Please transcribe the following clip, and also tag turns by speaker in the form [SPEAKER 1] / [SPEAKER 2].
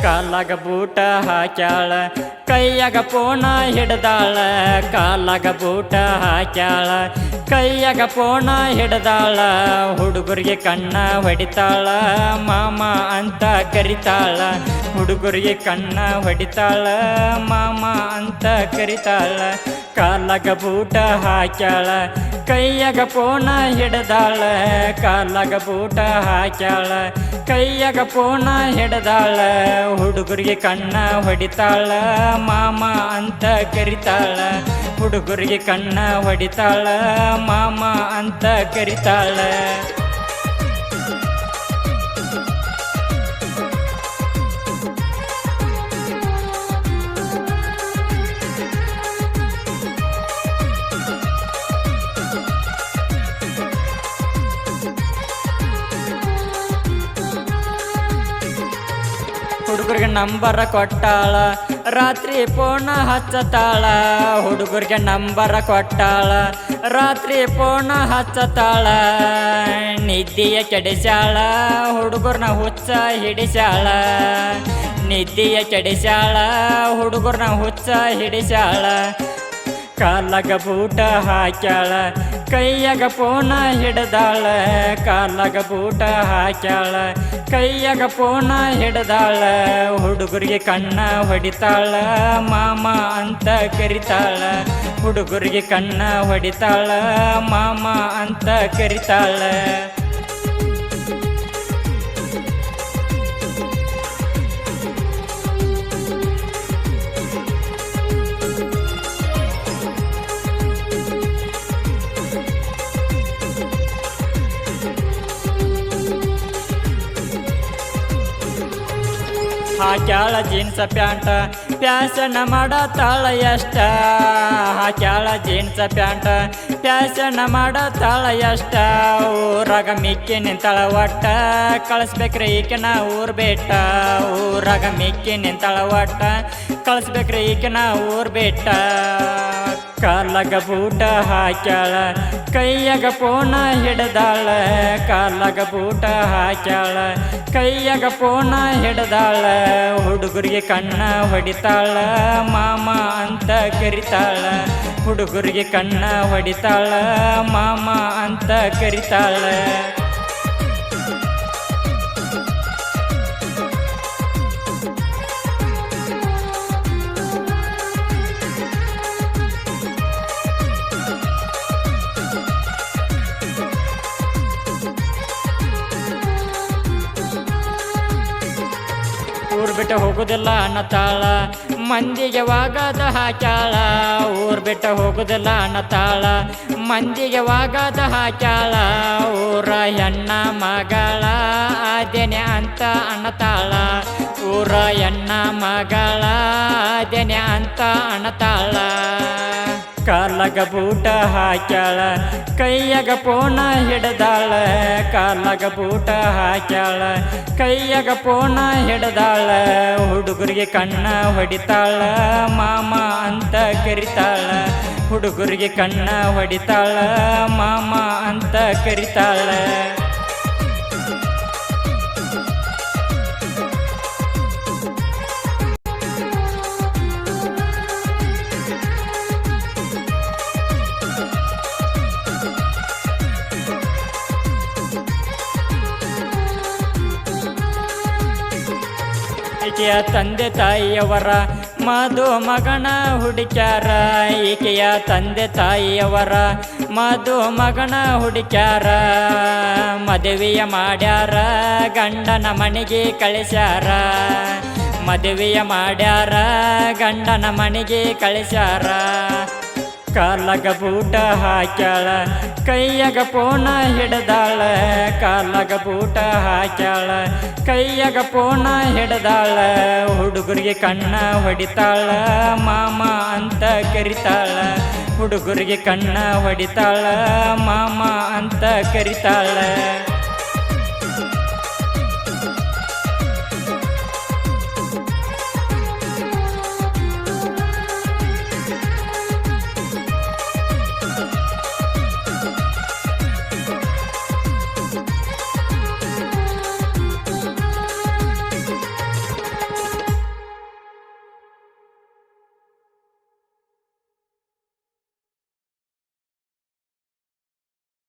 [SPEAKER 1] ಕಾಲಾಗ ಬೂಟ ಹಾಕ್ಯಾಳ ಕೈಯಾಗ ಪೋಣ ಹಿಡ್ದಾಳ ಕಾಲಾಗ ಬೂಟ ಹಾಕ್ಯಾಳ ಕೈಯಾಗ ಪೋಣ ಹಿಡ್ದಾಳ ಹುಡುಗರಿಗೆ ಕಣ್ಣ ಹೊಡಿತಾಳ ಮಾಮ ಅಂತ ಕರಿತಾಳ ಹುಡುಗರಿಗೆ ಕಣ್ಣ ಹೊಡಿತಾಳ ಮಾಮ ಅಂತ ಕರಿತಾಳ ಕಾಲಾಗ ಬೂಟ ಹಾಕ್ಯಾಳ ಕೈಯಾಗ ಪೋಣ ಹಿಡ್ದಾಳ ಕಾಲಾಗ ಬೂಟ ಹಾಕ್ಯಾಳ ಕೈಯಾಗ ಪೋಣ ಹಿಡ್ದಾಳ ಹುಡುಗರಿಗೆ ಕಣ್ಣ ಹೊಡಿತಾಳ ಮಾಮ ಅಂತ ಕರಿತಾಳ ಹುಡುಗರಿಗೆ ಕಣ್ಣ ಹೊಡಿತಾಳ ಮಾಮ ಅಂತ ಕರಿತಾಳ ಹುಡುಗರಿಗೆ ನಂಬರ ಕೊಟ್ಟಾಳ ರಾತ್ರಿ ಪೋಣ ಹಚ್ಚತಾಳ ಹುಡುಗರಿಗೆ ನಂಬರ ಕೊಟ್ಟಾಳ ರಾತ್ರಿ ಪೋಣ ಹಚ್ಚತಾಳ ನಿದ್ದೆಯ ಕೆಡಿಸ್ಯಾಳ ಹುಡುಗರ್ನ ಹುಚ್ಚ ಹಿಡಿಸ್ಯಾಳ ನಿದ್ದೆಯ ಕೆಡಿಸ್ಯಾಳ ಹುಡುಗರ್ನ ಹುಚ್ಚ ಹಿಡಿಸ್ಯಾಳ ಕಾಲಾಗ ಬೂಟ ಹಾಕ್ಯಾಳ ಕೈಯಾಗ ಪೋಣ ಹಿಡ್ದಾಳ ಕಾಲಾಗ ಬೂಟ ಹಾಕ್ಯಾಳ ಕೈಯಾಗ ಪೋಣ ಹಿಡ್ದಾಳ ಹುಡುಗರಿಗೆ ಕಣ್ಣ ಹೊಡಿತಾಳ ಮಾಮ ಅಂತ ಕರಿತಾಳ ಹುಡುಗರಿಗೆ ಕಣ್ಣ ಹೊಡಿತಾಳ ಮಾಮ ಅಂತ ಕರಿತಾಳ ಹಾಕ್ಯಾಳ ಜೀನ್ಸ ಪ್ಯಾಂಟ ಪ್ಯಾಶನ್ ಮಾಡತಾಳ ಎಷ್ಟ ಹಾಕ್ಯಾಳ ಜೀನ್ಸ ಪ್ಯಾಂಟ ಪ್ಯಾಶನ್ ಮಾಡತಾಳ ಎಷ್ಟ ಊರಾಗ ಮಿಕ್ಕಿ ನಿಂತಾಳ ಒಟ್ಟ ಕಳಿಸ್ಬೇಕ್ರಿ ಈಕಿನ ಊರ್ ಬೇಟ ಊರಾಗ ಮಿಕ್ಕಿ ನಿಂತಾಳ ಒಟ್ಟ ಕಳಿಸ್ಬೇಕ್ರಿ ಈಕಿನ ಊರ್ ಬೇಟ ಕಾಲಾಗ ಬೂಟ ಹಾಕ್ಯಾಳ ಕೈಯಾಗ ಪೋಣ ಹಿಡ್ದಾಳ ಕಾಲಾಗ ಬೂಟ ಹಾಕ್ಯಾಳ ಕೈಯಾಗ ಪೋಣ ಹಿಡ್ದಾಳ ಹುಡುಗರಿಗೆ ಕಣ್ಣ ಹೊಡಿತಾಳ ಮಾಮ ಅಂತ ಕರಿತಾಳ ಹುಡುಗರಿಗೆ ಕಣ್ಣ ಹೊಡಿತಾಳ ಮಾಮ ಅಂತ ಕರಿತಾಳ ಊರ್ ಬಿಟ್ಟು ಹೋಗುದಿಲ್ಲ ಅನ್ನತಾಳ ಮಂದಿಗೆ ವಾಗದ ಹಾಕ್ಯಾಳ ಊರ್ ಬಿಟ್ಟು ಹೋಗುದಿಲ್ಲ ಅನ್ನತಾಳ ಮಂದಿಗೆ ವಾಗದ ಹಾಕ್ಯಾಳ ಊರ ಹೆಣ್ಣ ಮಗಳ ಆದೇನೆ ಅಂತ ಅನ್ನತಾಳ ಊರ ಹೆಣ್ಣ ಮಗಳ ಆದೇನೆ ಅಂತ ಅನ್ನತಾಳ ಕಾಲಾಗ ಬೂಟ ಹಾಕ್ಯಾಳ ಕೈಯಾಗ ಪೋಣ ಹಿಡ್ದಾಳ ಕಾಲಾಗ ಬೂಟ ಹಾಕ್ಯಾಳ ಕೈಯಾಗ ಪೋಣ ಹಿಡ್ದಾಳ ಹುಡುಗರಿಗೆ ಕಣ್ಣ ಹೊಡಿತಾಳ ಮಾಮ ಅಂತ ಕರಿತಾಳ ಹುಡುಗರಿಗೆ ಕಣ್ಣ ಹೊಡಿತಾಳ ಮಾಮ ಅಂತ ಕರಿತಾಳ ಈಕೆಯ ತಂದೆ ತಾಯಿಯವರ ಮಧು ಮಗನ ಹುಡುಕ್ಯಾರ ಈಕೆಯ ತಂದೆ ತಾಯಿಯವರ ಮಧು ಮಗನ ಹುಡುಕ್ಯಾರ ಮದುವೆಯ ಮಾಡ್ಯಾರ ಗಂಡನ ಮನೆಗೆ ಕಳಿಸ್ಯಾರ ಮದುವೆಯ ಮಾಡ್ಯಾರ ಗಂಡನ ಮನೆಗೆ ಕಳಿಸ್ಯಾರ ಕಾಲಾಗ ಬೂಟ ಹಾಕ್ಯಾಳ ಕೈಯಾಗ ಪೋಣ ಹಿಡ್ದಾಳ ಕಾಲಾಗ ಬೂಟ ಹಾಕ್ಯಾಳ ಕೈಯಾಗ ಪೋಣ ಹಿಡ್ದಾಳ ಹುಡುಗರಿಗೆ ಕಣ್ಣ ಹೊಡಿತಾಳ ಮಾಮ ಅಂತ ಕರಿತಾಳ ಹುಡುಗರಿಗೆ ಕಣ್ಣ ಹೊಡಿತಾಳ ಮಾಮ ಅಂತ ಕರಿತಾಳ